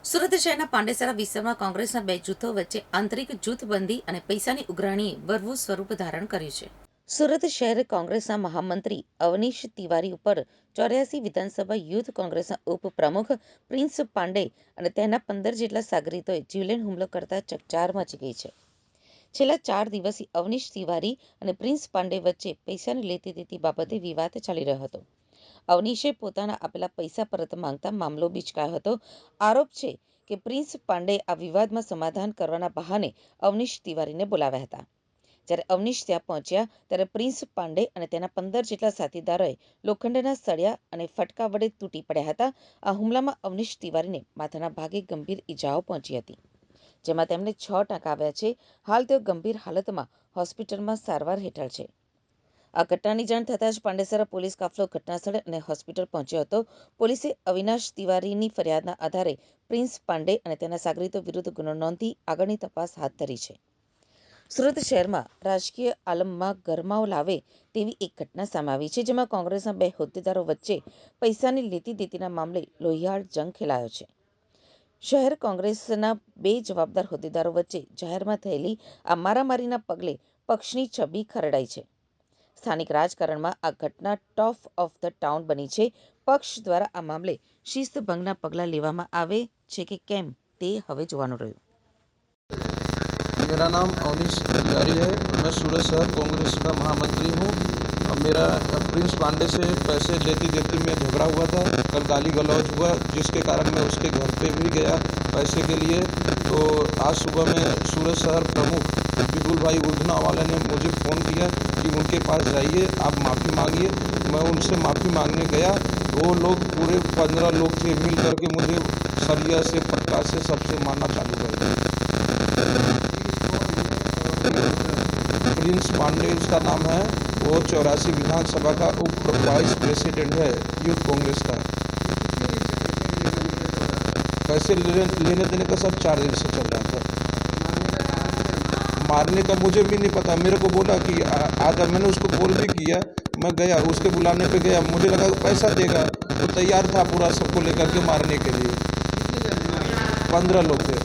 સુરત શહેરના પાંડેસરા વિસ્તારમાં કોંગ્રેસના બે જૂથો વચ્ચે આંતરિક જૂથબંધી અને પૈસાની ઉઘરાણીએ વરવું સ્વરૂપ ધારણ કર્યું છે. સુરત શહેર કોંગ્રેસના મહામંત્રી અવનીશ તિવારી ઉપર 84 વિધાનસભા યુથ કોંગ્રેસના ઉપપ્રમુખ પ્રિન્સ પાંડે અને તેના 15 જેટલા સાગરીતોએ જીવલેણ હુમલો કરતા ચકચાર મચી ગઈ છે. છેલ્લા 4 દિવસથી અવનીશ તિવારી અને પ્રિન્સ પાંડે વચ્ચે પૈસાની લેતી દેતી બાબતે વિવાદ ચાલી રહ્યો હતો. અવનીશે પોતાના આપેલા પૈસા પરત માંગતા મામલો બિચકાયો હતો. આરોપ છે કે પ્રિન્સ પાંડે આ વિવાદમાં સમાધાન કરવાના બહાને અવનીશ તિવારીને બોલાવ્યા હતા. જ્યારે અવનીશ ત્યાં પહોંચ્યા ત્યારે પ્રિન્સ પાંડે અને તેના 15 જેટલા સાથીદારોએ લોખંડના સળિયા અને ફટકા વડે તૂટી પડ્યા હતા. આ હુમલામાં અવનીશ તિવારીને માથાના ભાગે ગંભીર ઈજાઓ પહોંચી હતી, જેમાં તેમને 6 ટાંકા આવ્યા છે. હાલ તેઓ ગંભીર હાલતમાં હોસ્પિટલમાં સારવાર હેઠળ છે. આ ઘટનાની જાણ થતાં જ પાંડેસરા પોલીસ કાફલો ઘટનાસ્થળે અને હોસ્પિટલ પહોંચ્યો હતો. પોલીસે અવિનાશ તિવારીની ફરિયાદના આધારે પ્રિન્સ પાંડે અને તેના સાગરીતો વિરુદ્ધ ગુનો નોંધી આગળની તપાસ હાથ ધરી છે. સુરત શહેરમાં રાજકીય આલમમાં ગરમાવો લાવે તેવી એક ઘટના સામે આવી છે, જેમાં કોંગ્રેસના બે હોદ્દેદારો વચ્ચે પૈસાની લેતી દેતીના મામલે લોહિયાળ જંગ ખેલાયો છે. શહેર કોંગ્રેસના બે જવાબદાર હોદ્દેદારો વચ્ચે જાહેરમાં થયેલી આ મારામારીના પગલે પક્ષની છબી ખરડાઈ છે. સ્થાનિક રાજકારણમાં આ ઘટના ટોપ ઓફ ધ ટાઉન બની છે. પક્ષ દ્વારા આ મામલે શિસ્તભંગના પગલાં લેવામાં આવે છે કે કેમ તે હવે જોવાનું રહ્યું. मेरा नाम अवनीश तिवारी है। मैं सूरत शहर कांग्रेस का महामंत्री हूँ। मेरा प्रिंस पांडे से पैसे लेती देती में झगड़ा हुआ था। कल गाली गलौज हुआ, जिसके कारण मैं उसके घर पे भी गया पैसे के लिए। तो आज सुबह में सूरत शहर प्रमुख विपुल भाई उर्धना वाले ने मुझे फ़ोन किया कि उनके पास जाइए, आप माफ़ी मांगिए। मैं उनसे माफ़ी मांगने गया। वो लोग पूरे 15 लोग थे, मिल करके मुझे सरिया से पटका से सबसे मारना चालू कर दिया। प्रिंस पांडे उसका नाम है। वो 84 विधानसभा का उप वाइस प्रेसिडेंट है यूथ कांग्रेस का। पैसे लेने देने का सब 4 दिन से चल रहा था। मारने का मुझे भी नहीं पता। मेरे को बोला कि आजा, मैंने उसको कॉल भी किया। मैं गया, उसके बुलाने पे गया, मुझे लगा पैसा देगा, वो तैयार था पूरा सबको लेकर के मारने के लिए। 15 लोग थे।